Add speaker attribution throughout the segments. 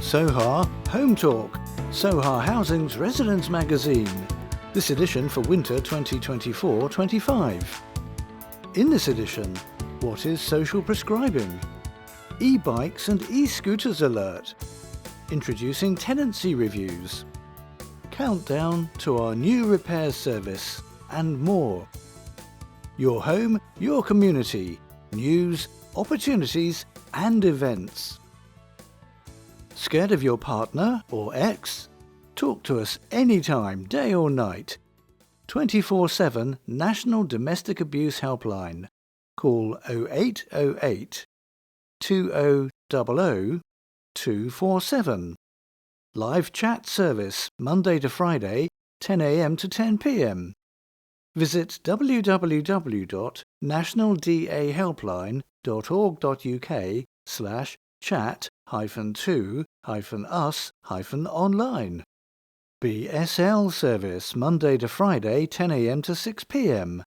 Speaker 1: Soha Hometalk, Soha Housing's residence magazine. This edition for winter 2024-25. In this edition, what is social prescribing? E-bikes and e-scooters alert. Introducing tenancy reviews. Countdown to our new repairs service and more. Your home, your community. News, opportunities and events. Scared of your partner or ex? Talk to us anytime, day or night. 24/7 National Domestic Abuse Helpline. Call 0808 2000 247. Live chat service Monday to Friday, 10 a.m. to 10 p.m. Visit www.nationaldahelpline.org.uk/chat-to-us-online. BSL service Monday to Friday, 10 a.m. to 6 p.m.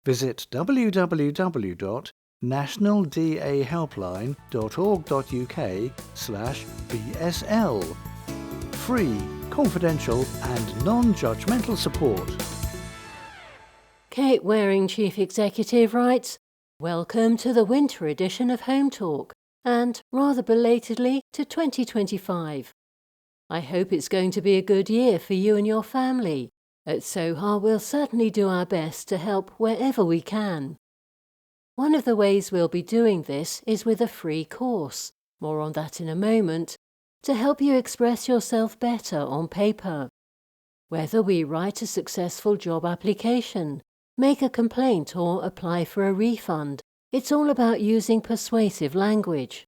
Speaker 1: Visit www.nationaldahelpline.org.uk/BSL. Free, confidential and non-judgmental support.
Speaker 2: Kate Waring, Chief Executive, writes, "Welcome to the winter edition of Hometalk, and, rather belatedly, to 2025. I hope it's going to be a good year for you and your family. At Soha, we'll certainly do our best to help wherever we can. One of the ways we'll be doing this is with a free course, more on that in a moment, to help you express yourself better on paper. Whether we write a successful job application, make a complaint or apply for a refund, it's all about using persuasive language.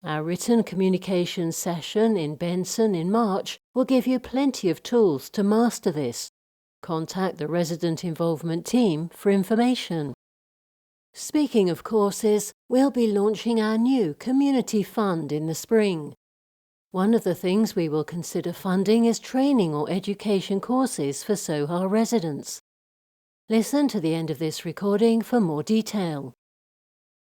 Speaker 2: Our written communication session in Benson in March will give you plenty of tools to master this. Contact the resident involvement team for information. Speaking of courses, we'll be launching our new community fund in the spring. One of the things we will consider funding is training or education courses for Soha residents. Listen to the end of this recording for more detail.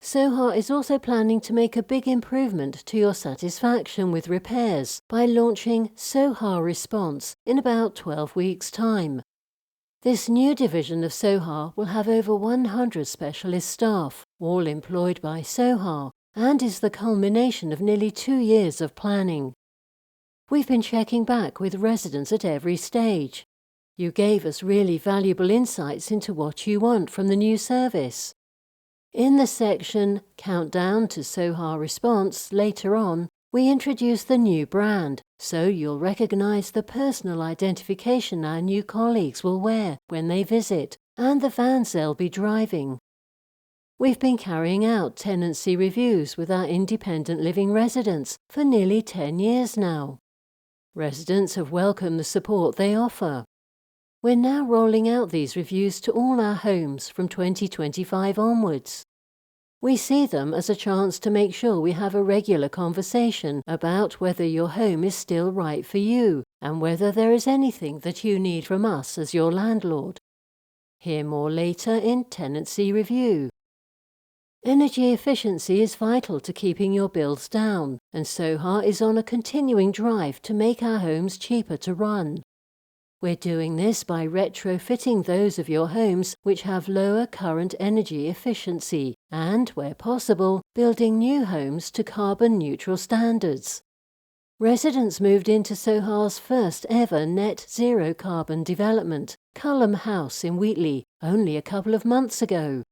Speaker 2: Soha is also planning to make a big improvement to your satisfaction with repairs by launching Soha Response in about 12 weeks' time. This new division of Soha will have over 100 specialist staff, all employed by Soha, and is the culmination of nearly 2 years of planning. We've been checking back with residents at every stage. You gave us really valuable insights into what you want from the new service. In the section Countdown to Soha Response later on, we introduce the new brand, so you'll recognise the personal identification our new colleagues will wear when they visit, and the vans they'll be driving. We've been carrying out tenancy reviews with our independent living residents for nearly 10 years now. Residents have welcomed the support they offer. We're now rolling out these reviews to all our homes from 2025 onwards. We see them as a chance to make sure we have a regular conversation about whether your home is still right for you and whether there is anything that you need from us as your landlord. Hear more later in Tenancy Review. Energy efficiency is vital to keeping your bills down, and Soha is on a continuing drive to make our homes cheaper to run. We're doing this by retrofitting those of your homes which have lower current energy efficiency and, where possible, building new homes to carbon-neutral standards. Residents moved into Soha's first ever net zero carbon development, Cullum House in Wheatley, only a couple of months ago.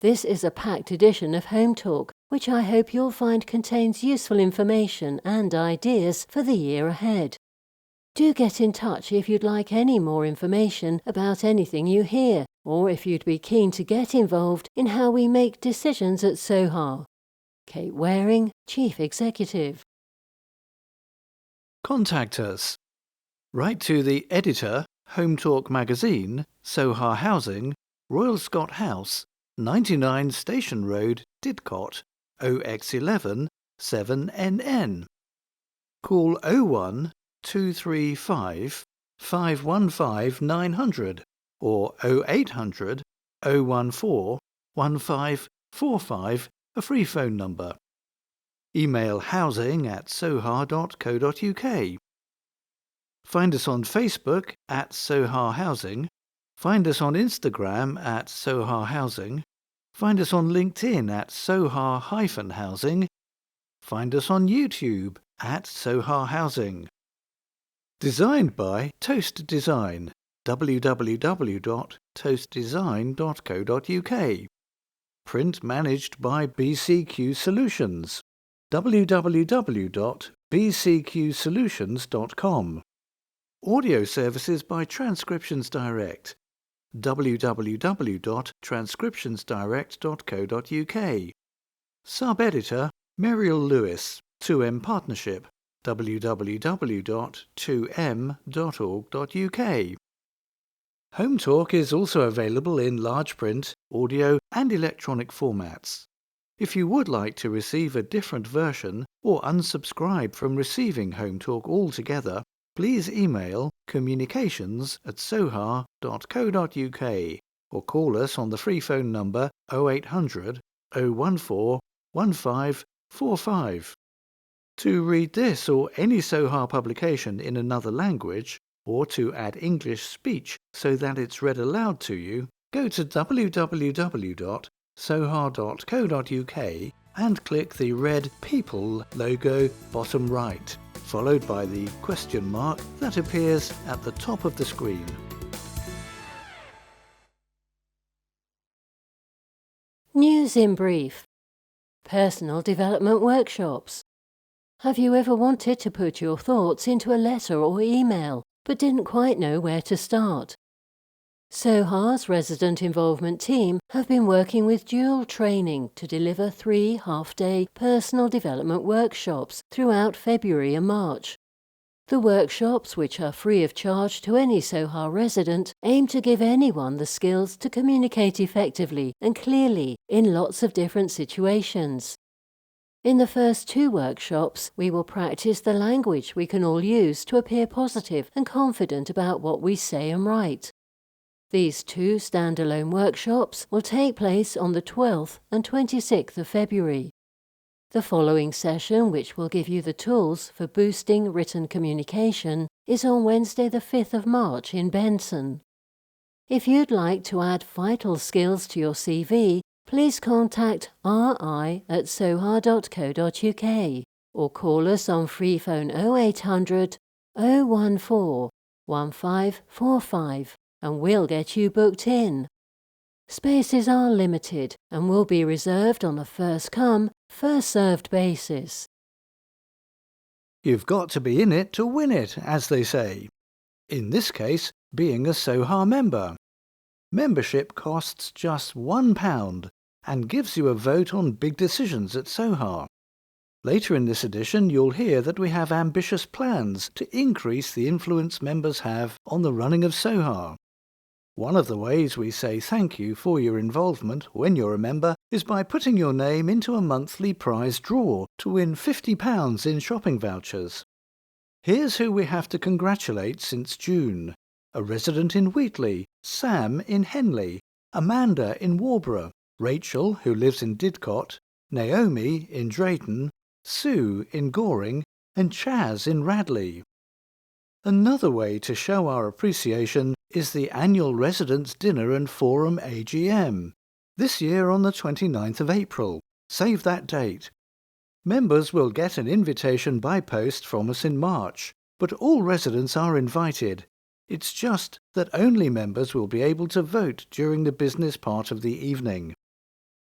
Speaker 2: This is a packed edition of Hometalk, which I hope you'll find contains useful information and ideas for the year ahead. Do get in touch if you'd like any more information about anything you hear, or if you'd be keen to get involved in how we make decisions at Soha. Kate Waring, Chief Executive.
Speaker 1: Contact us. Write to the editor, Hometalk Magazine, Soha Housing, Royal Scott House, 99 Station Road, Didcot, OX11 7NN. Call 01 235 515 900 or 0800 014 1545, a free phone number. Email housing@soha.co.uk. Find us on Facebook @Soha Housing. Find us on Instagram @Soha Housing. Find us on LinkedIn @Soha-Housing. Find us on YouTube @Soha Housing. Designed by Toast Design. www.toastdesign.co.uk. Print managed by BCQ Solutions. www.bcqsolutions.com. Audio services by Transcriptions Direct. www.transcriptionsdirect.co.uk. Sub-editor Muriel Lewis, 2M Partnership, www.2m.org.uk. Hometalk is also available in large print, audio and electronic formats. If you would like to receive a different version or unsubscribe from receiving Hometalk altogether, please email communications@soha.co.uk or call us on the free phone number 0800 014 1545. To read this or any Soha publication in another language, or to add English speech so that it's read aloud to you, go to www.soha.co.uk and click the red People logo bottom right, followed by the question mark that appears at the top of the screen.
Speaker 2: News in brief. Personal development workshops. Have you ever wanted to put your thoughts into a letter or email, but didn't quite know where to start? Soha's resident involvement team have been working with dual training to deliver 3 half-day personal development workshops throughout February and March. The workshops, which are free of charge to any Soha resident, aim to give anyone the skills to communicate effectively and clearly in lots of different situations. In the first 2 workshops, we will practice the language we can all use to appear positive and confident about what we say and write. These 2 standalone workshops will take place on the 12th and 26th of February. The following session, which will give you the tools for boosting written communication, is on Wednesday the 5th of March in Benson. If you'd like to add vital skills to your CV, please contact ri@soha.co.uk or call us on free phone 0800 014 1545 and we'll get you booked in. Spaces are limited and will be reserved on a first-come, first-served basis.
Speaker 1: You've got to be in it to win it, as they say. In this case, being a Soha member. Membership costs just £1 and gives you a vote on big decisions at Soha. Later in this edition, you'll hear that we have ambitious plans to increase the influence members have on the running of Soha. One of the ways we say thank you for your involvement when you're a member is by putting your name into a monthly prize draw to win £50 in shopping vouchers. Here's who we have to congratulate since June. A resident in Wheatley, Sam in Henley, Amanda in Warborough, Rachel, who lives in Didcot, Naomi in Drayton, Sue in Goring, and Chaz in Radley. Another way to show our appreciation is the annual Residents' Dinner and Forum AGM, this year on the 29th of April. Save that date. Members will get an invitation by post from us in March, but all residents are invited. It's just that only members will be able to vote during the business part of the evening.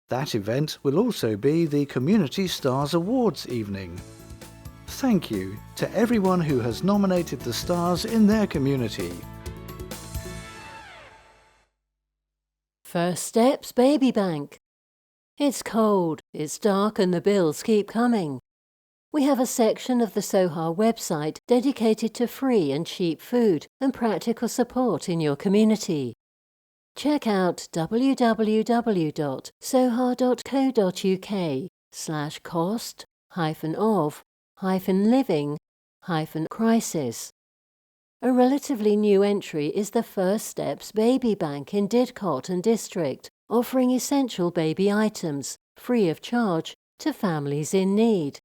Speaker 1: That event will also be the Community Stars Awards evening. Thank you to everyone who has nominated the stars in their community.
Speaker 2: First Steps Baby Bank. It's cold, it's dark and the bills keep coming. We have a section of the Soha website dedicated to free and cheap food and practical support in your community. Check out www.soha.co.uk/cost-of-living-crisis. A relatively new entry is the First Steps Baby Bank in Didcot and District, offering essential baby items, free of charge, to families in need.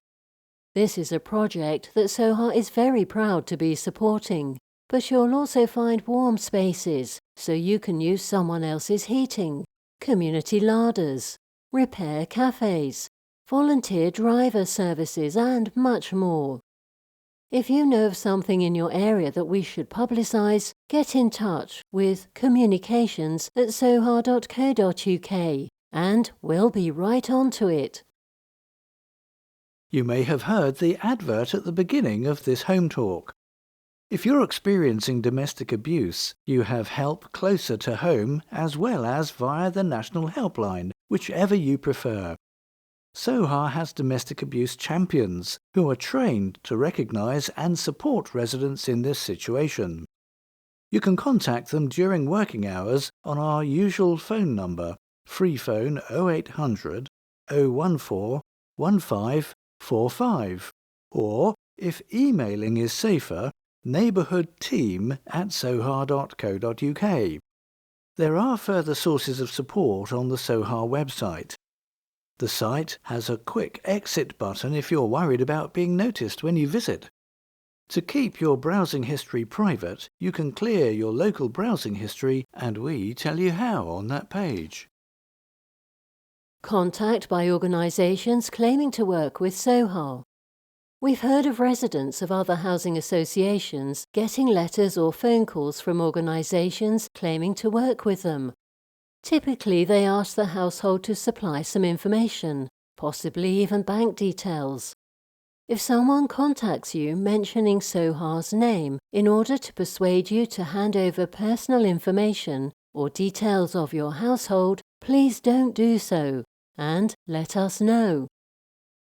Speaker 2: This is a project that Soha is very proud to be supporting, but you'll also find warm spaces so you can use someone else's heating, community larders, repair cafes, volunteer driver services and much more. If you know of something in your area that we should publicise, get in touch with communications@soha.co.uk and we'll be right on to it.
Speaker 1: You may have heard the advert at the beginning of this home talk. If you're experiencing domestic abuse, you have help closer to home as well as via the National Helpline, whichever you prefer. Soha has domestic abuse champions who are trained to recognise and support residents in this situation. You can contact them during working hours on our usual phone number, free phone 0800 014 1545, or, if emailing is safer, neighbourhoodteam@soha.co.uk. There are further sources of support on the Soha website. The site has a quick exit button if you're worried about being noticed when you visit. To keep your browsing history private, you can clear your local browsing history, and we tell you how on that page.
Speaker 2: Contact by organisations claiming to work with Soha. We've heard of residents of other housing associations getting letters or phone calls from organisations claiming to work with them. Typically, they ask the household to supply some information, possibly even bank details. If someone contacts you mentioning Soha's name in order to persuade you to hand over personal information or details of your household, please don't do so, and let us know.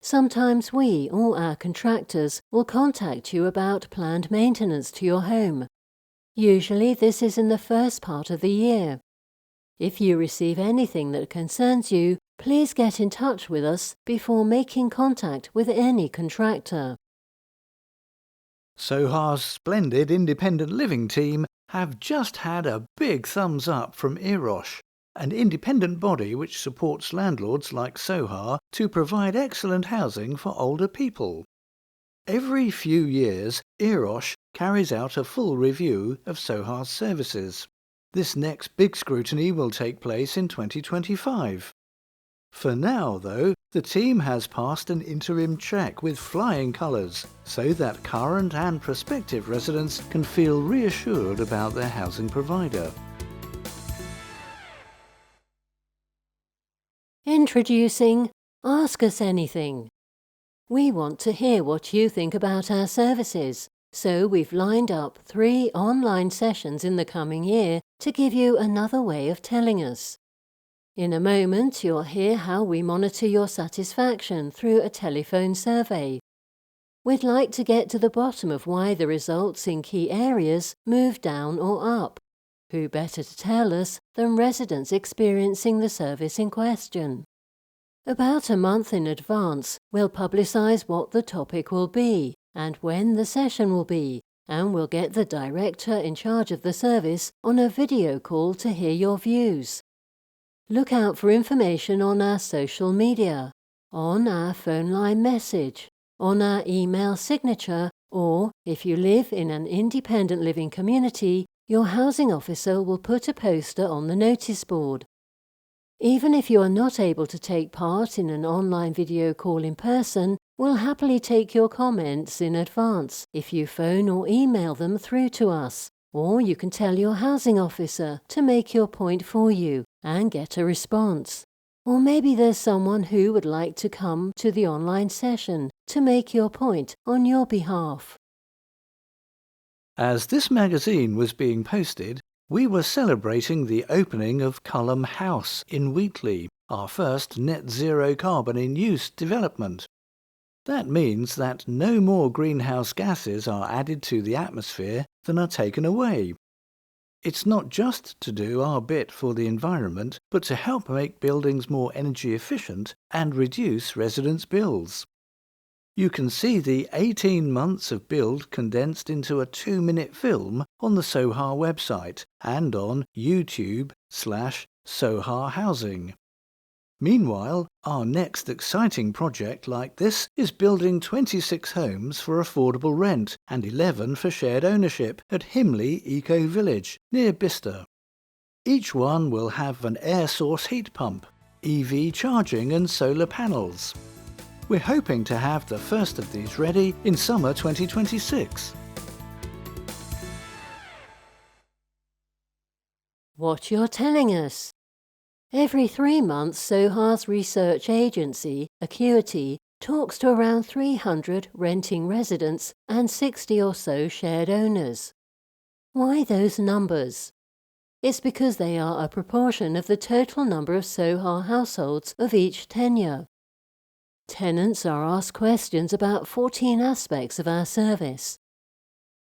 Speaker 2: Sometimes we or our contractors will contact you about planned maintenance to your home. Usually this is in the first part of the year. If you receive anything that concerns you, please get in touch with us before making contact with any contractor.
Speaker 1: Soha's splendid independent living team have just had a big thumbs up from Erosh, an independent body which supports landlords like Soha to provide excellent housing for older people. Every few years, Erosh carries out a full review of Soha's services. This next big scrutiny will take place in 2025. For now, though, the team has passed an interim check with flying colours so that current and prospective residents can feel reassured about their housing provider.
Speaker 2: Introducing Ask Us Anything. We want to hear what you think about our services, so we've lined up 3 online sessions in the coming year to give you another way of telling us. In a moment, you'll hear how we monitor your satisfaction through a telephone survey. We'd like to get to the bottom of why the results in key areas move down or up. Who better to tell us than residents experiencing the service in question? About a month in advance, we'll publicise what the topic will be and when the session will be, and we'll get the director in charge of the service on a video call to hear your views. Look out for information on our social media, on our phone line message, on our email signature, or if you live in an independent living community, your housing officer will put a poster on the notice board. Even if you are not able to take part in an online video call in person, we'll happily take your comments in advance if you phone or email them through to us, or you can tell your housing officer to make your point for you and get a response. Or maybe there's someone who would like to come to the online session to make your point on your behalf.
Speaker 1: As this magazine was being posted, we were celebrating the opening of Culham House in Wheatley, our first net zero carbon in use development. That means that no more greenhouse gases are added to the atmosphere than are taken away. It's not just to do our bit for the environment, but to help make buildings more energy efficient and reduce residents' bills. You can see the 18 months of build condensed into a 2-minute film on the Soha website and on YouTube/Soha Housing. Meanwhile, our next exciting project like this is building 26 homes for affordable rent and 11 for shared ownership at Himley Eco Village near Bicester. Each one will have an air source heat pump, EV charging and solar panels. We're hoping to have the first of these ready in summer 2026.
Speaker 2: What you're telling us. Every 3 months, Soha's research agency, Acuity, talks to around 300 renting residents and 60 or so shared owners. Why those numbers? It's because they are a proportion of the total number of Soha households of each tenure. Tenants are asked questions about 14 aspects of our service.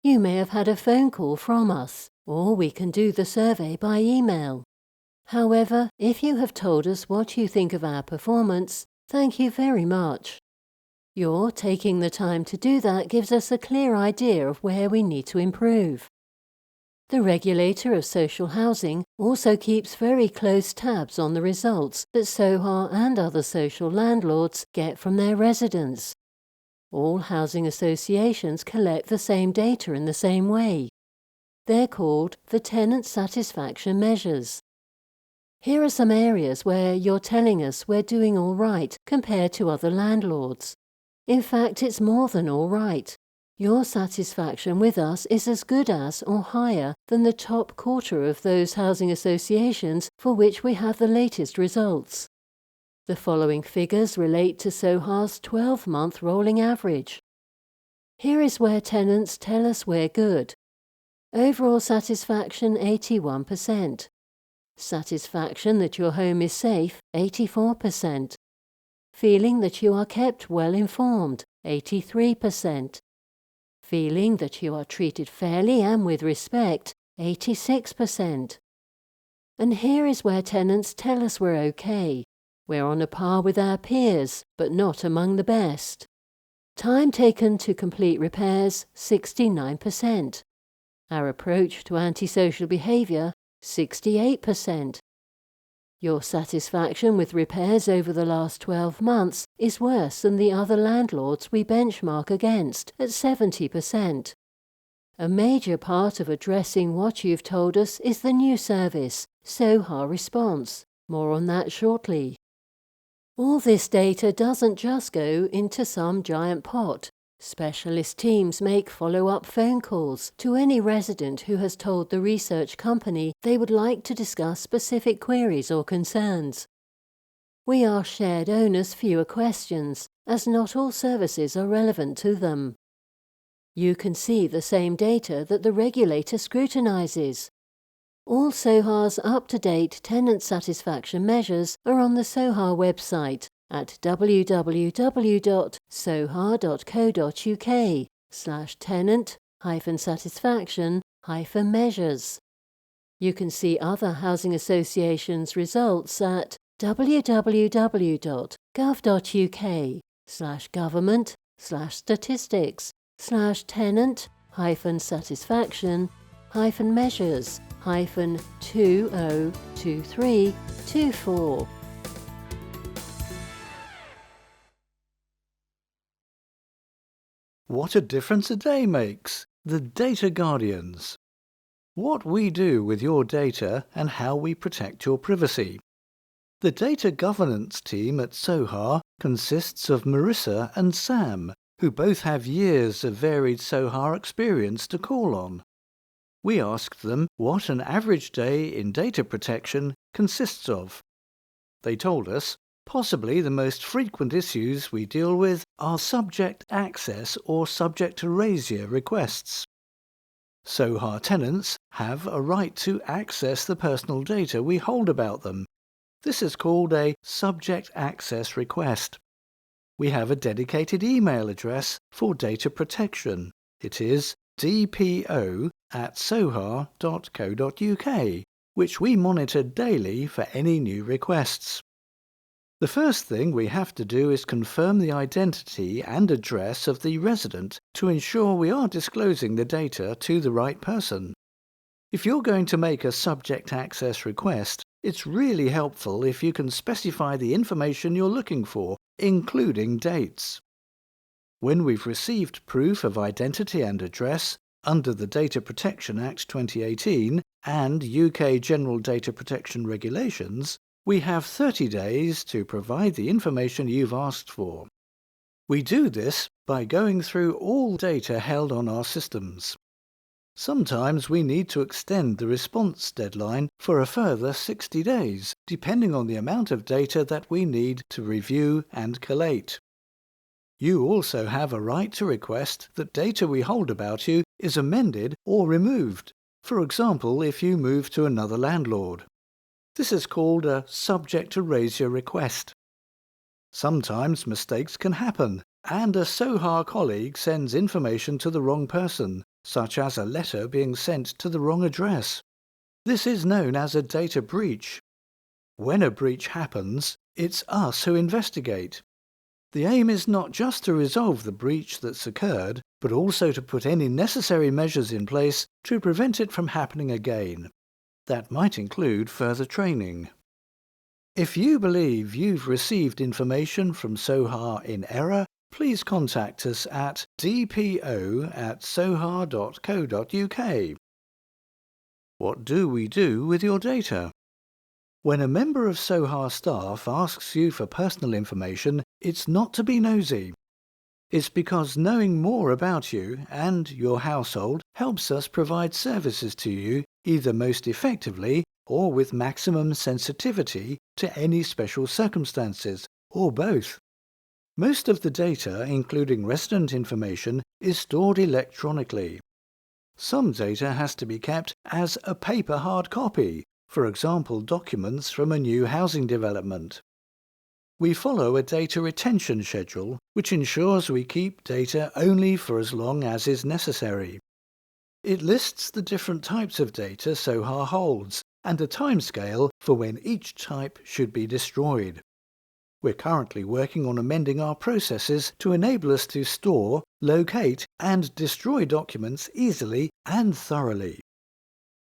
Speaker 2: You may have had a phone call from us, or we can do the survey by email. However, if you have told us what you think of our performance, thank you very much. Your taking the time to do that gives us a clear idea of where we need to improve. The regulator of social housing also keeps very close tabs on the results that Soha and other social landlords get from their residents. All housing associations collect the same data in the same way. They're called the tenant satisfaction measures. Here are some areas where you're telling us we're doing all right compared to other landlords. In fact, it's more than all right. Your satisfaction with us is as good as or higher than the top quarter of those housing associations for which we have the latest results. The following figures relate to Soha's 12-month rolling average. Here is where tenants tell us we're good. Overall satisfaction 81%. Satisfaction that your home is safe 84%. Feeling that you are kept well informed 83%. Feeling that you are treated fairly and with respect 86%. And here is where tenants tell us we're okay. We're on a par with our peers, but not among the best. Time taken to complete repairs 69%. Our approach to antisocial behaviour 68%. Your satisfaction with repairs over the last 12 months is worse than the other landlords we benchmark against at 70%. A major part of addressing what you've told us is the new service, Soha Response. More on that shortly. All this data doesn't just go into some giant pot. Specialist teams make follow-up phone calls to any resident who has told the research company they would like to discuss specific queries or concerns. We ask shared owners fewer questions, as not all services are relevant to them. You can see the same data that the regulator scrutinises. All Soha's up-to-date tenant satisfaction measures are on the Soha website at www.soha.co.uk/tenant-satisfaction-measures. You can see other housing associations' results at www.gov.uk/government/statistics/tenant-satisfaction-measures-202324.
Speaker 1: What a difference a day makes! The Data Guardians. What we do with your data and how we protect your privacy. The data governance team at Soha consists of Marissa and Sam, who both have years of varied Soha experience to call on. We asked them what an average day in data protection consists of. They told us possibly the most frequent issues we deal with are subject access or subject erasure requests. Soha tenants have a right to access the personal data we hold about them. This is called a subject access request. We have a dedicated email address for data protection. It is dpo@soha.co.uk, which we monitor daily for any new requests. The first thing we have to do is confirm the identity and address of the resident to ensure we are disclosing the data to the right person. If you're going to make a subject access request, It's really helpful if you can specify the information you're looking for, including dates. When we've received proof of identity and address under the Data Protection Act 2018 and UK General Data Protection Regulations, we have 30 days to provide the information you've asked for. We do this by going through all data held on our systems. Sometimes we need to extend the response deadline for a further 60 days, depending on the amount of data that we need to review and collate. You also have a right to request that data we hold about you is amended or removed, for example if you move to another landlord. This is called a subject to raise your request. Sometimes mistakes can happen, and a Soha colleague sends information to the wrong person, such as a letter being sent to the wrong address. This is known as a data breach. When a breach happens, it's us who investigate. The aim is not just to resolve the breach that's occurred, but also to put any necessary measures in place to prevent it from happening again. That might include further training. If you believe you've received information from Soha in error, please contact us at dpo@soha.co.uk. What do we do with your data? When a member of Soha staff asks you for personal information, it's not to be nosy. It's because knowing more about you and your household helps us provide services to you either most effectively or with maximum sensitivity to any special circumstances, or both. Most of the data, including resident information, is stored electronically. Some data has to be kept as a paper hard copy, for example documents from a new housing development. We follow a data retention schedule which ensures we keep data only for as long as is necessary. It lists the different types of data Soha holds and a timescale for when each type should be destroyed. We're currently working on amending our processes to enable us to store, locate and destroy documents easily and thoroughly.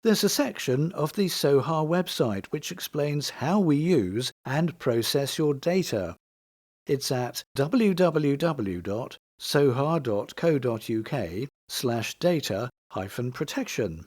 Speaker 1: There's a section of the Soha website which explains how we use and process your data. It's at www.soha.co.uk/data-protection.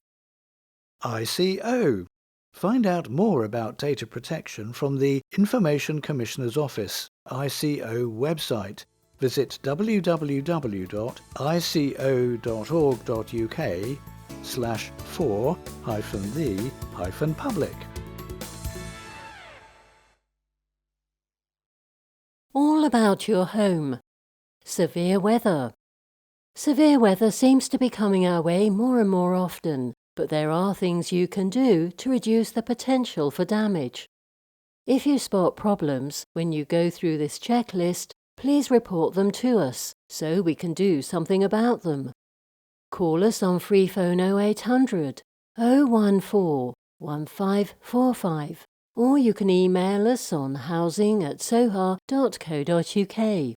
Speaker 1: ICO. Find out more about data protection from the Information Commissioner's Office, ICO website. Visit www.ico.org.uk/for-the-public.
Speaker 2: All about your home. Severe weather. Severe weather seems to be coming our way more and more often, but there are things you can do to reduce the potential for damage. If you spot problems when you go through this checklist, please report them to us so we can do something about them. Call us on free phone 0800 014 1545, or you can email us on housing@soha.co.uk.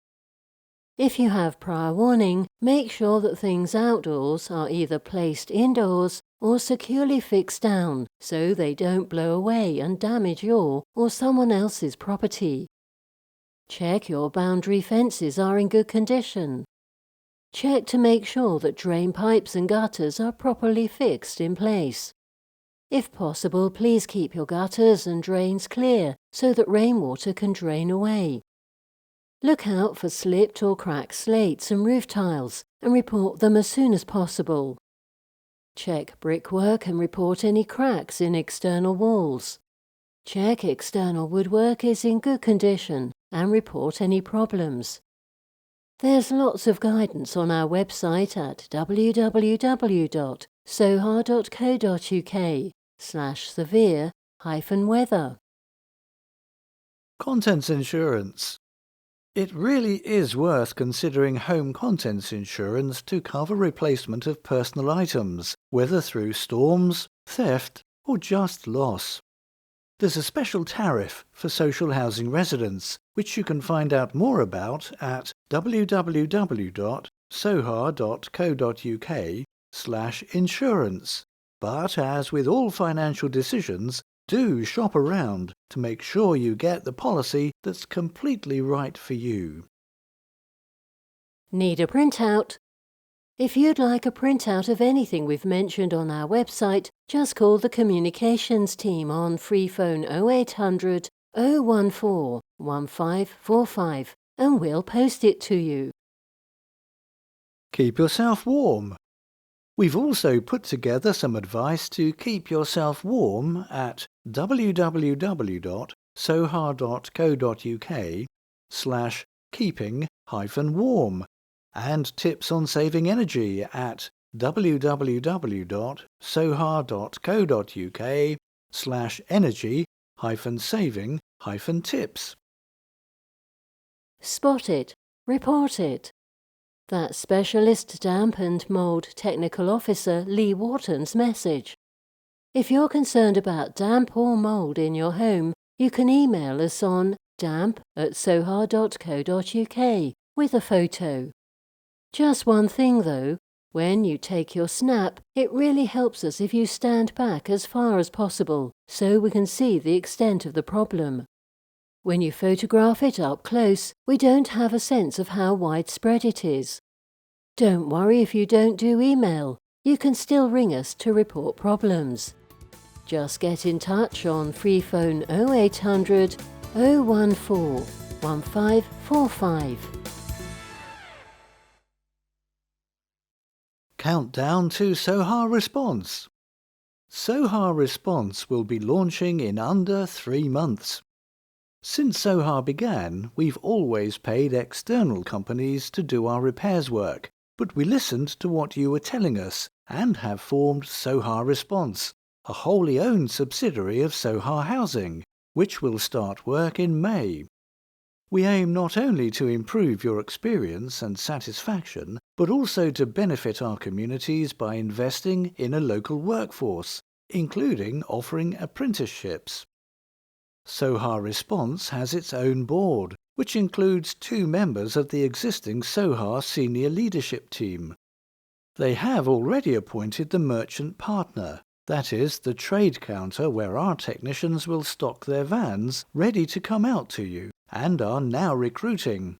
Speaker 2: If you have prior warning, make sure that things outdoors are either placed indoors or securely fixed down so they don't blow away and damage your or someone else's property. Check your boundary fences are in good condition. Check to make sure that drain pipes and gutters are properly fixed in place. If possible, please keep your gutters and drains clear so that rainwater can drain away. Look out for slipped or cracked slates and roof tiles and report them as soon as possible. Check brickwork and report any cracks in external walls. Check external woodwork is in good condition and report any problems. There's lots of guidance on our website at www.soha.co.uk/severe-weather.
Speaker 1: Contents insurance. It really is worth considering home contents insurance to cover replacement of personal items, whether through storms, theft, or just loss. There's a special tariff for social housing residents, which you can find out more about at www.soha.co.uk/insurance. But as with all financial decisions, Do shop around to make sure you get the policy that's completely right for you.
Speaker 2: Need a printout? If you'd like a printout of anything we've mentioned on our website, just call the communications team on free phone 0800 014 1545 and we'll post it to you.
Speaker 1: Keep yourself warm. We've also put together some advice to keep yourself warm at www.soha.co.uk/keeping-warm and tips on saving energy at www.soha.co.uk/energy-saving-tips.
Speaker 2: Spot it. Report it. That's Specialist Damp and Mould Technical Officer Lee Wharton's message. If you're concerned about damp or mould in your home, you can email us on damp@soha.co.uk with a photo. Just one thing though, when you take your snap, it really helps us if you stand back as far as possible so we can see the extent of the problem. When you photograph it up close, we don't have a sense of how widespread it is. Don't worry if you don't do email. You can still ring us to report problems. Just get in touch on free phone 0800 014 1545.
Speaker 1: Countdown to Soha Response. Soha Response will be launching in under 3 months. Since Soha began, we've always paid external companies to do our repairs work, but we listened to what you were telling us and have formed Soha Response, a wholly owned subsidiary of Soha Housing, which will start work in May. We aim not only to improve your experience and satisfaction, but also to benefit our communities by investing in a local workforce, including offering apprenticeships. Soha Response has its own board, which includes 2 members of the existing Soha senior leadership team. They have already appointed the merchant partner, that is, the trade counter where our technicians will stock their vans ready to come out to you, and are now recruiting.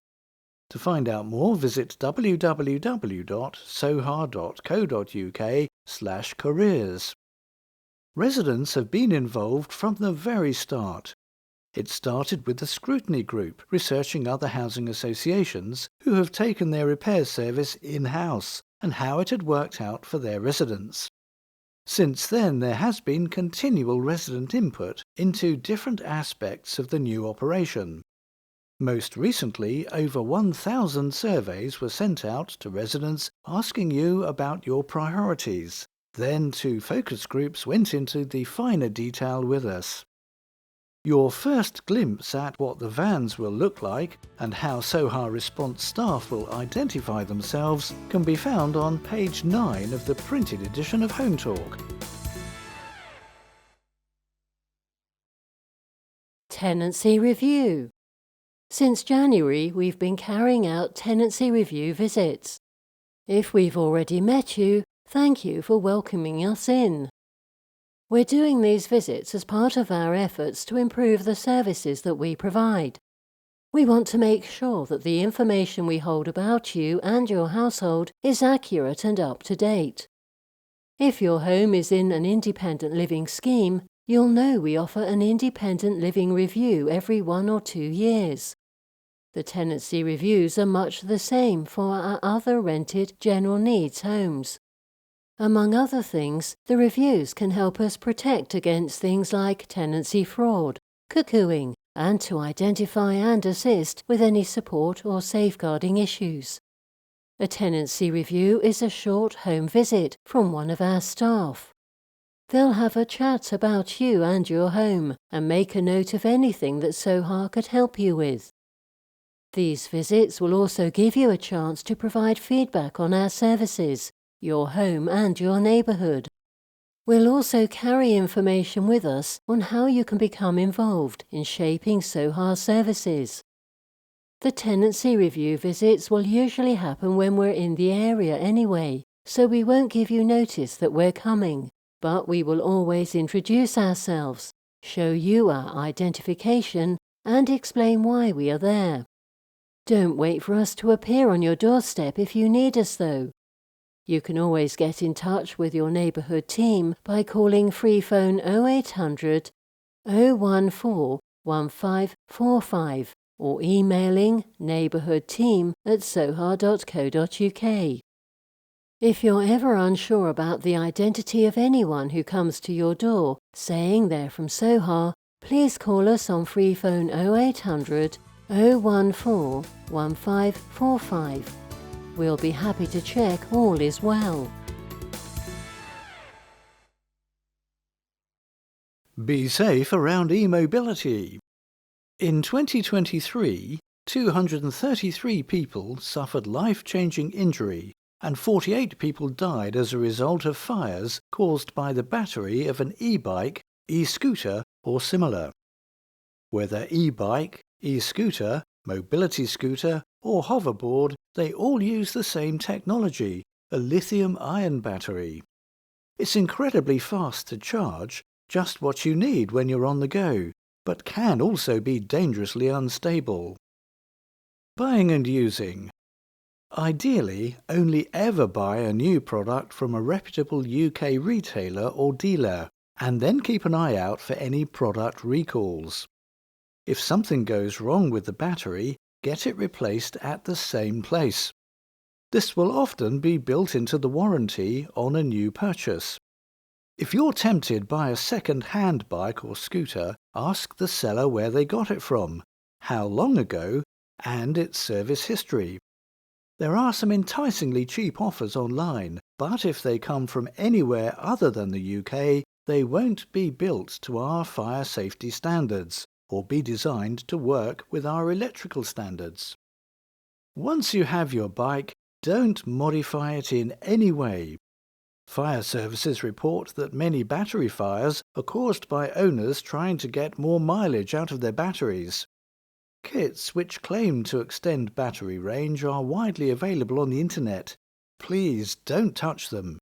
Speaker 1: To find out more, visit www.soha.co.uk/careers. Residents have been involved from the very start. It started with the scrutiny group researching other housing associations who have taken their repairs service in-house and how it had worked out for their residents. Since then, there has been continual resident input into different aspects of the new operation. Most recently, over 1,000 surveys were sent out to residents asking you about your priorities. Then 2 focus groups went into the finer detail with us. Your first glimpse at what the vans will look like and how Soha Response staff will identify themselves can be found on page 9 of the printed edition of Hometalk.
Speaker 2: Tenancy Review. Since January, we've been carrying out tenancy review visits. If we've already met you, thank you for welcoming us in. We're doing these visits as part of our efforts to improve the services that we provide. We want to make sure that the information we hold about you and your household is accurate and up to date. If your home is in an independent living scheme, you'll know we offer an independent living review every 1 or 2 years. The tenancy reviews are much the same for our other rented general needs homes. Among other things, the reviews can help us protect against things like tenancy fraud, cuckooing, and to identify and assist with any support or safeguarding issues. A tenancy review is a short home visit from one of our staff. They'll have a chat about you and your home and make a note of anything that Soha could help you with. These visits will also give you a chance to provide feedback on our services, your home and your neighbourhood. We'll also carry information with us on how you can become involved in shaping Soha services. The tenancy review visits will usually happen when we're in the area anyway, so we won't give you notice that we're coming, but we will always introduce ourselves, show you our identification, and explain why we are there. Don't wait for us to appear on your doorstep if you need us, though. You can always get in touch with your neighbourhood team by calling free phone 0800 014 1545 or emailing neighbourhoodteam@soha.co.uk. If you're ever unsure about the identity of anyone who comes to your door saying they're from Soha, please call us on free phone 0800 014 1545. We'll be happy to check all is well.
Speaker 1: Be safe around e-mobility. In 2023, 233 people suffered life-changing injury and 48 people died as a result of fires caused by the battery of an e-bike, e-scooter or similar. Whether e-bike, e-scooter, mobility scooter or hoverboard, they all use the same technology, a lithium-ion battery. It's incredibly fast to charge, just what you need when you're on the go, but can also be dangerously unstable. Buying and using. Ideally, only ever buy a new product from a reputable UK retailer or dealer, and then keep an eye out for any product recalls. If something goes wrong with the battery, get it replaced at the same place. This will often be built into the warranty on a new purchase. If you're tempted by a second-hand bike or scooter, ask the seller where they got it from, how long ago, and its service history. There are some enticingly cheap offers online, but if they come from anywhere other than the UK, they won't be built to our fire safety standards or be designed to work with our electrical standards. Once you have your bike, don't modify it in any way. Fire services report that many battery fires are caused by owners trying to get more mileage out of their batteries. Kits which claim to extend battery range are widely available on the internet. Please don't touch them.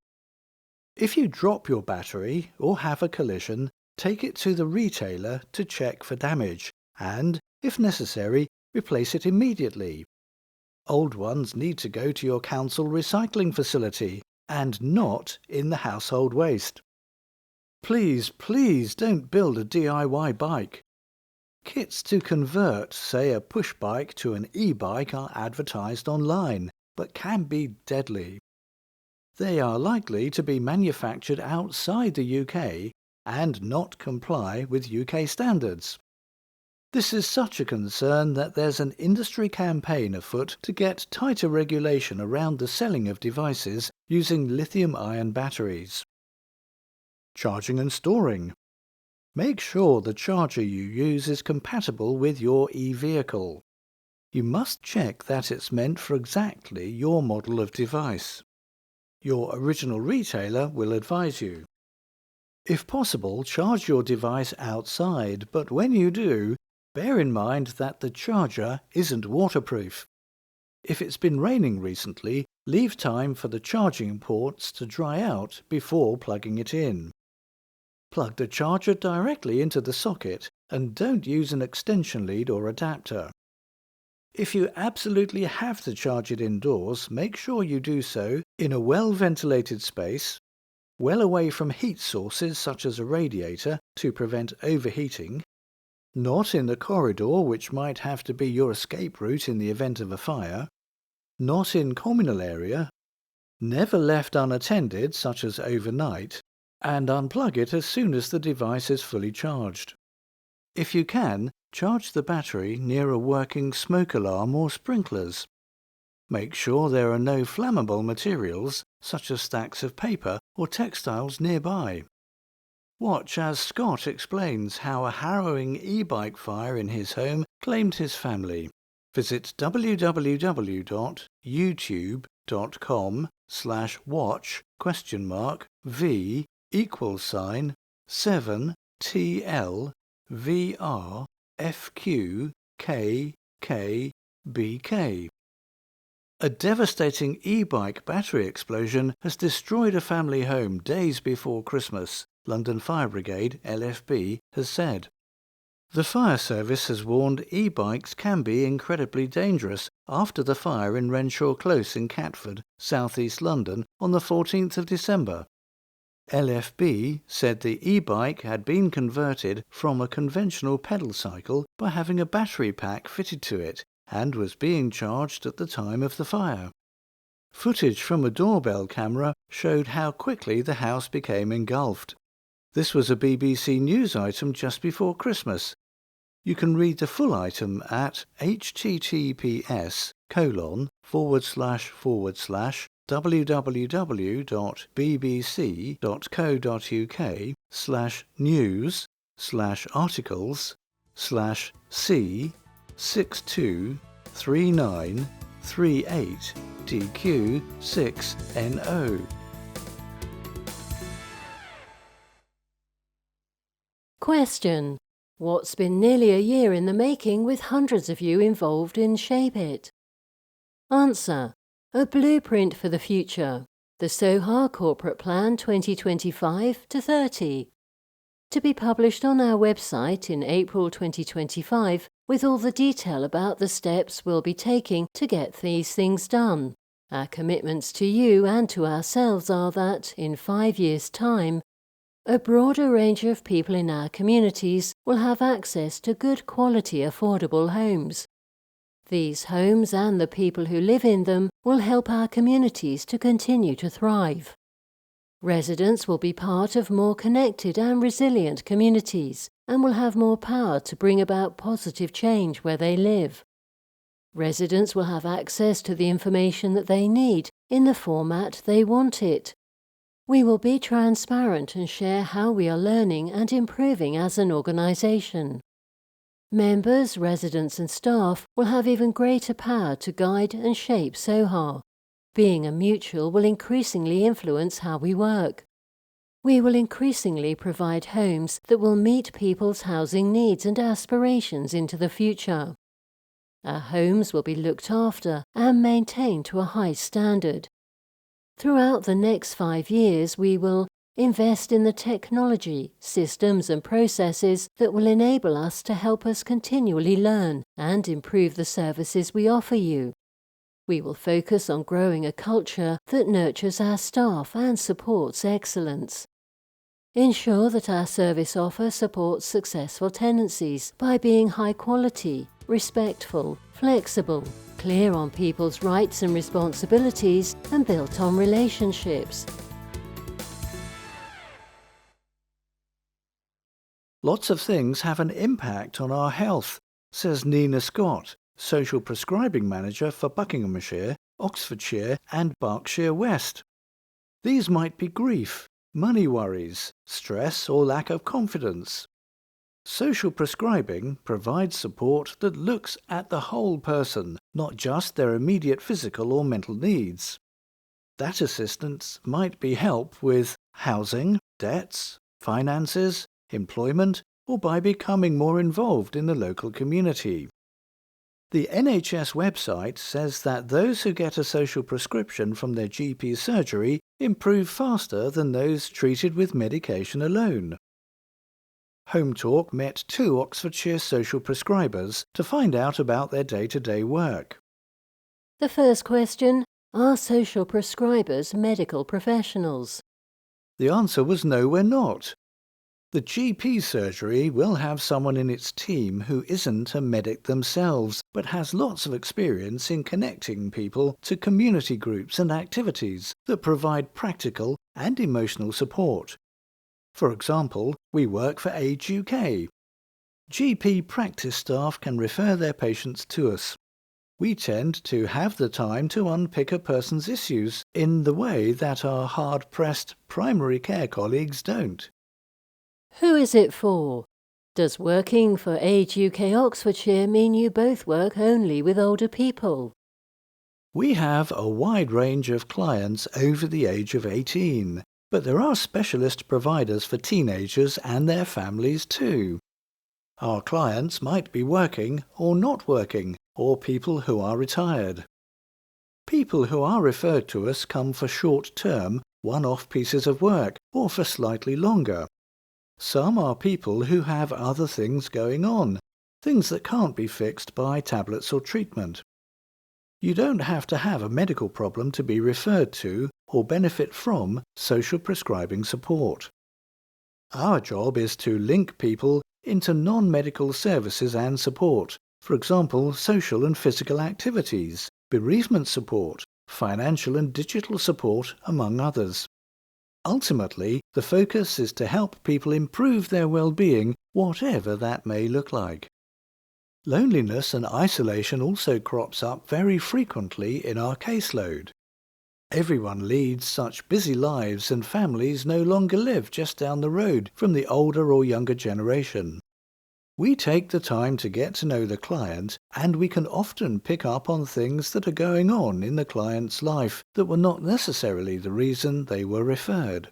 Speaker 1: If you drop your battery or have a collision, take it to the retailer to check for damage and, if necessary, replace it immediately. Old ones need to go to your council recycling facility and not in the household waste. Please don't build a DIY bike. Kits to convert, say, a push bike to an e-bike are advertised online, but can be deadly. They are likely to be manufactured outside the UK and not comply with UK standards. This is such a concern that there's an industry campaign afoot to get tighter regulation around the selling of devices using lithium-ion batteries. Charging and storing. Make sure the charger you use is compatible with your e-vehicle. You must check that it's meant for exactly your model of device. Your original retailer will advise you. If possible, charge your device outside, but when you do, bear in mind that the charger isn't waterproof. If it's been raining recently, leave time for the charging ports to dry out before plugging it in. Plug the charger directly into the socket and don't use an extension lead or adapter. If you absolutely have to charge it indoors, make sure you do so in a well-ventilated space, well away from heat sources such as a radiator to prevent overheating, not in the corridor which might have to be your escape route in the event of a fire, not in communal area, never left unattended such as overnight, and unplug it as soon as the device is fully charged. If you can, charge the battery near a working smoke alarm or sprinklers. Make sure there are no flammable materials, such as stacks of paper or textiles nearby. Watch as Scott explains how a harrowing e-bike fire in his home claimed his family. Visit www.youtube.com/watch?V=7TLVRFQKKBK. A devastating e-bike battery explosion has destroyed a family home days before Christmas. London Fire Brigade (LFB) has said. The fire service has warned e-bikes can be incredibly dangerous after the fire in Renshaw Close in Catford, south-east London, on the 14th of December. LFB said the e-bike had been converted from a conventional pedal cycle by having a battery pack fitted to it and was being charged at the time of the fire. Footage from a doorbell camera showed how quickly the house became engulfed. This was a BBC News item just before Christmas. You can read the full item at https://bbc.co.uk/news/articles/C623938DQ6NO.
Speaker 2: Question: what's been nearly a year in the making with hundreds of you involved in Shape It? Answer: a blueprint for the future, the Soha Corporate Plan 2025-30. To be published on our website in April 2025 with all the detail about the steps we'll be taking to get these things done. Our commitments to you and to ourselves are that, in 5 years' time, a broader range of people in our communities will have access to good quality affordable homes. These homes and the people who live in them will help our communities to continue to thrive. Residents will be part of more connected and resilient communities and will have more power to bring about positive change where they live. Residents will have access to the information that they need in the format they want it. We will be transparent and share how we are learning and improving as an organisation. Members, residents and staff will have even greater power to guide and shape Soha. Being a mutual will increasingly influence how we work. We will increasingly provide homes that will meet people's housing needs and aspirations into the future. Our homes will be looked after and maintained to a high standard. Throughout the next 5 years, we will invest in the technology, systems and processes that will enable us to help us continually learn and improve the services we offer you. We will focus on growing a culture that nurtures our staff and supports excellence. Ensure that our service offer supports successful tenancies by being high quality, respectful, flexible, clear on people's rights and responsibilities, and built on relationships.
Speaker 1: Lots of things have an impact on our health, says Nina Scott, Social Prescribing Manager for Buckinghamshire, Oxfordshire and Berkshire West. These might be grief, money worries, stress or lack of confidence. Social prescribing provides support that looks at the whole person, not just their immediate physical or mental needs. That assistance might be help with housing, debts, finances, employment, or by becoming more involved in the local community. The NHS website says that those who get a social prescription from their GP surgery improve faster than those treated with medication alone. Hometalk met 2 Oxfordshire social prescribers to find out about their day-to-day work.
Speaker 2: The first question: are social prescribers medical professionals?
Speaker 1: The answer was no, we're not. The GP surgery will have someone in its team who isn't a medic themselves, but has lots of experience in connecting people to community groups and activities that provide practical and emotional support. For example, we work for Age UK. GP practice staff can refer their patients to us. We tend to have the time to unpick a person's issues in the way that our hard-pressed primary care colleagues don't.
Speaker 2: Who is it for? Does working for Age UK Oxfordshire mean you both work only with older people?
Speaker 1: We have a wide range of clients over the age of 18, but there are specialist providers for teenagers and their families too. Our clients might be working or not working, or people who are retired. People who are referred to us come for short-term, one-off pieces of work, or for slightly longer, Some are people who have other things going on, things that can't be fixed by tablets or treatment. You don't have to have a medical problem to be referred to or benefit from social prescribing support. Our job is to link people into non-medical services and support, for example, social and physical activities, bereavement support, financial and digital support, among others. Ultimately, the focus is to help people improve their well-being, whatever that may look like. Loneliness and isolation also crops up very frequently in our caseload. Everyone leads such busy lives, and families no longer live just down the road from the older or younger generation. We take the time to get to know the client, and we can often pick up on things that are going on in the client's life that were not necessarily the reason they were referred.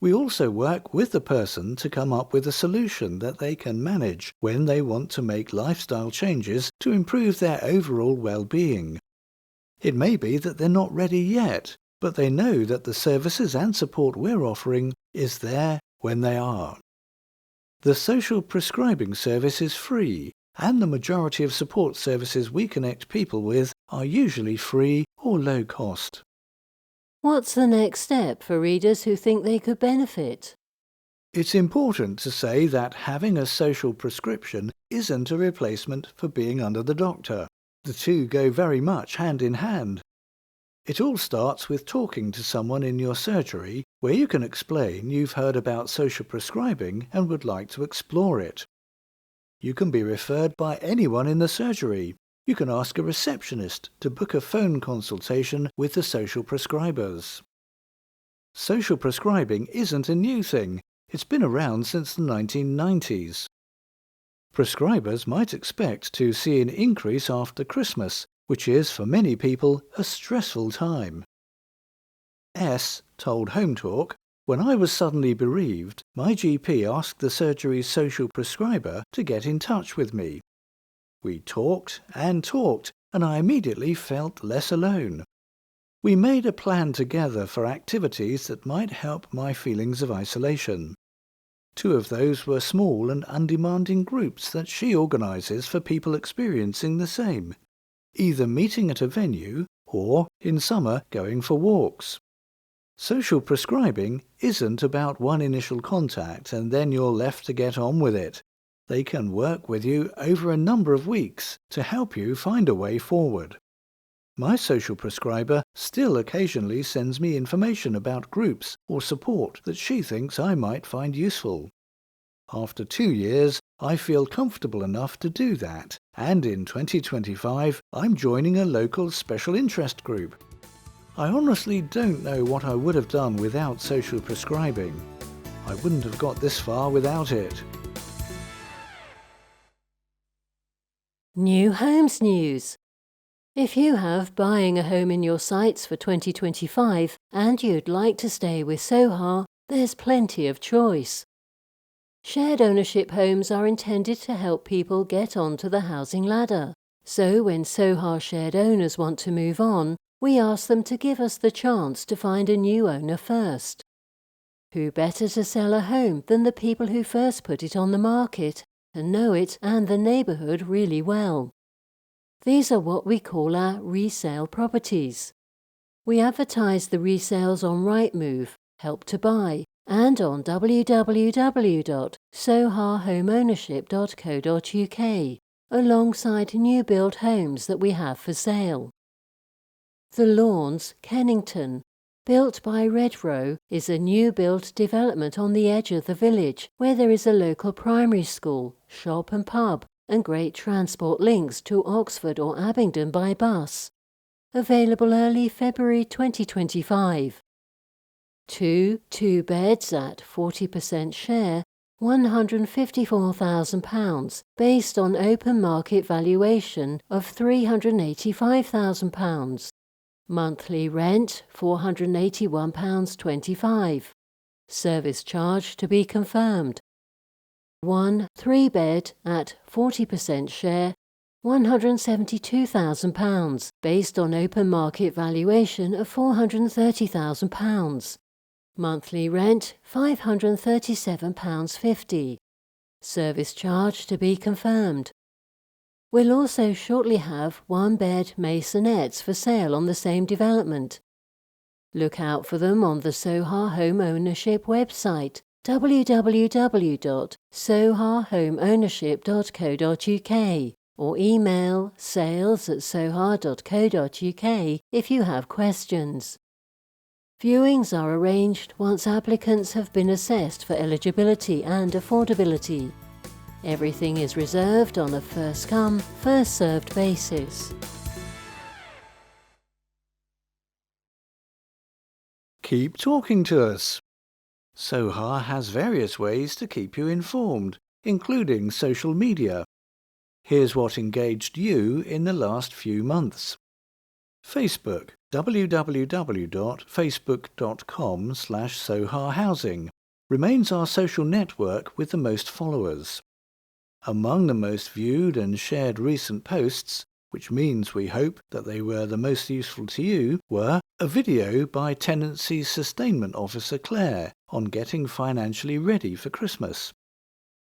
Speaker 1: We also work with the person to come up with a solution that they can manage when they want to make lifestyle changes to improve their overall well-being. It may be that they're not ready yet, but they know that the services and support we're offering is there when they are. The social prescribing service is free, and the majority of support services we connect people with are usually free or low cost.
Speaker 2: What's the next step for readers who think they could benefit?
Speaker 1: It's important to say that having a social prescription isn't a replacement for being under the doctor. The two go very much hand in hand. It all starts with talking to someone in your surgery where you can explain you've heard about social prescribing and would like to explore it. You can be referred by anyone in the surgery. You can ask a receptionist to book a phone consultation with the social prescribers. Social prescribing isn't a new thing. It's been around since the 1990s. Prescribers might expect to see an increase after Christmas, which is, for many people, a stressful time. S told Hometalk, "When I was suddenly bereaved, my GP asked the surgery's social prescriber to get in touch with me. We talked, and I immediately felt less alone. We made a plan together for activities that might help my feelings of isolation. Two of those were small and undemanding groups that she organises for people experiencing the same, either meeting at a venue or, in summer, going for walks. Social prescribing isn't about one initial contact and then you're left to get on with it. They can work with you over a number of weeks to help you find a way forward. My social prescriber still occasionally sends me information about groups or support that she thinks I might find useful. After 2 years, I feel comfortable enough to do that, and in 2025 I'm joining a local special interest group. I honestly don't know what I would have done without social prescribing. I wouldn't have got this far without it."
Speaker 2: New Homes News. If you have buying a home in your sights for 2025 and you'd like to stay with Soha, there's plenty of choice. Shared ownership homes are intended to help people get onto the housing ladder. So when Soha shared owners want to move on, we ask them to give us the chance to find a new owner first. Who better to sell a home than the people who first put it on the market and know it and the neighbourhood really well? These are what we call our resale properties. We advertise the resales on Rightmove, Help to Buy, and on www.sohahomeownership.co.uk, alongside new build homes that we have for sale. The Lawns, Kennington, built by Redrow, is a new built development on the edge of the village where there is a local primary school, shop and pub, and great transport links to Oxford or Abingdon by bus. Available early February 2025. 2 two-beds at 40% share, £154,000, based on open market valuation of £385,000. Monthly rent £481.25. Service charge to be confirmed. 1 three-bed at 40% share, £172,000, based on open market valuation of £430,000. Monthly rent £537.50. Service charge to be confirmed. We'll also shortly have one-bed masonettes for sale on the same development. Look out for them on the Soha Home Ownership website, www.sohahomeownership.co.uk, or email sales@soha.co.uk if you have questions. Viewings are arranged once applicants have been assessed for eligibility and affordability. Everything is reserved on a first-come, first-served basis.
Speaker 1: Keep talking to us. Soha has various ways to keep you informed, including social media. Here's what engaged you in the last few months. Facebook, www.facebook.com/sohahousing, remains our social network with the most followers. Among the most viewed and shared recent posts, which means we hope that they were the most useful to you, were a video by Tenancy Sustainment Officer Claire on getting financially ready for Christmas,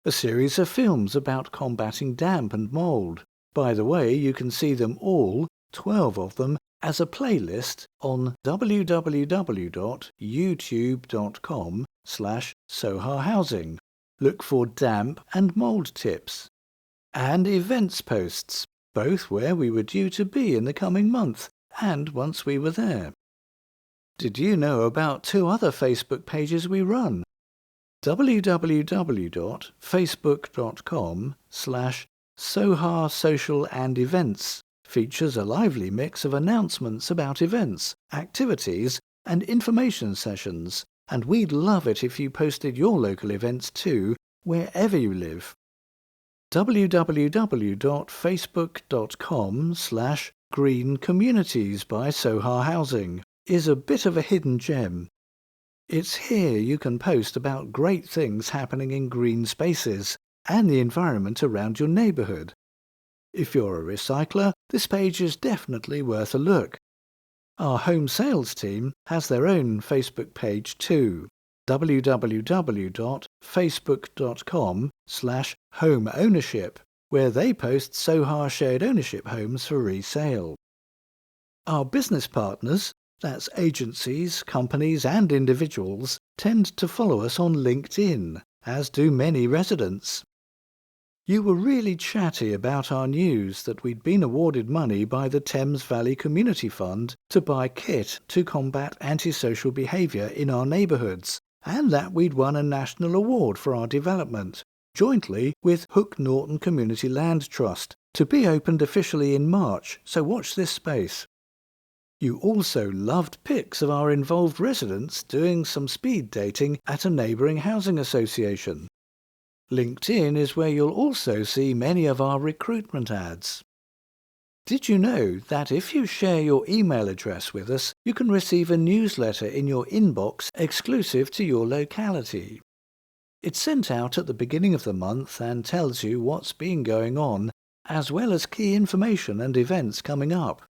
Speaker 1: a series of films about combating damp and mould. By the way, you can see them all, 12 of them, as a playlist on www.youtube.com/sohahousing. Look for damp and mould tips. And events posts, both where we were due to be in the coming month and once we were there. Did you know about two other Facebook pages we run? www.facebook.com/Soha Social and Events features a lively mix of announcements about events, activities and information sessions, and we'd love it if you posted your local events too, wherever you live. www.facebook.com/Green Communities by Soha Housing is a bit of a hidden gem. It's here you can post about great things happening in green spaces and the environment around your neighbourhood. If you're a recycler, this page is definitely worth a look. Our home sales team has their own Facebook page too, www.facebook.com/homeownership, where they post Soha shared ownership homes for resale. Our business partners, that's agencies, companies and individuals, tend to follow us on LinkedIn, as do many residents. You were really chatty about our news that we'd been awarded money by the Thames Valley Community Fund to buy kit to combat antisocial behaviour in our neighbourhoods, and that we'd won a national award for our development, jointly with Hook Norton Community Land Trust, to be opened officially in March, so watch this space. You also loved pics of our involved residents doing some speed dating at a neighbouring housing association. LinkedIn is where you'll also see many of our recruitment ads. Did you know that if you share your email address with us, you can receive a newsletter in your inbox exclusive to your locality? It's sent out at the beginning of the month and tells you what's been going on, as well as key information and events coming up.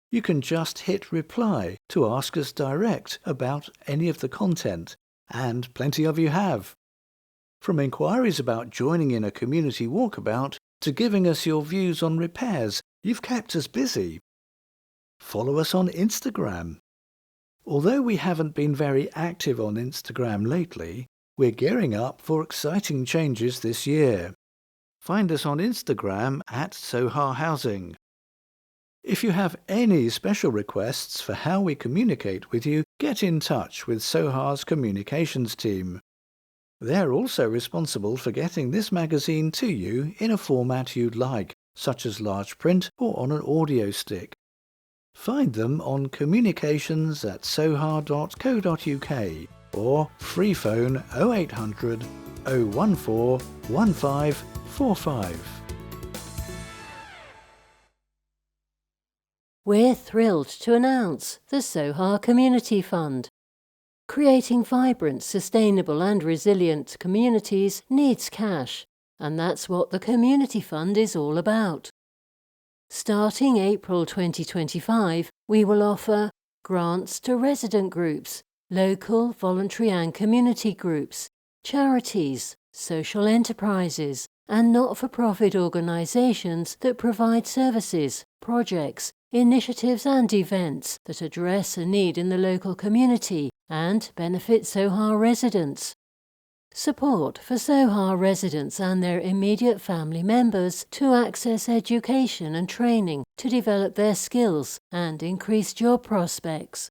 Speaker 1: You can just hit reply to ask us direct about any of the content, and plenty of you have. From inquiries about joining in a community walkabout to giving us your views on repairs, you've kept us busy. Follow us on Instagram. Although we haven't been very active on Instagram lately, we're gearing up for exciting changes this year. Find us on Instagram at Soha Housing. If you have any special requests for how we communicate with you, get in touch with Soha's communications team. They're also responsible for getting this magazine to you in a format you'd like, such as large print or on an audio stick. Find them on communications@soha.co.uk or free phone 0800 014 1545.
Speaker 2: We're thrilled to announce the Soha Community Fund. Creating vibrant, sustainable and resilient communities needs cash, and that's what the Community Fund is all about. Starting April 2025, we will offer grants to resident groups, local, voluntary and community groups, charities, social enterprises, and not-for-profit organisations that provide services, projects, initiatives and events that address a need in the local community and benefit Soha residents. Support for Soha residents and their immediate family members to access education and training to develop their skills and increase job prospects.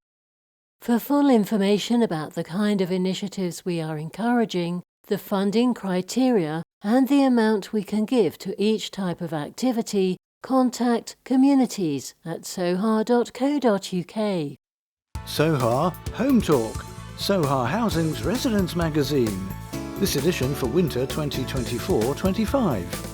Speaker 2: For full information about the kind of initiatives we are encouraging, the funding criteria, and the amount we can give to each type of activity, contact communities@soha.co.uk.
Speaker 1: Soha Hometalk, Soha Housing's residence magazine. This edition for winter 2024-25.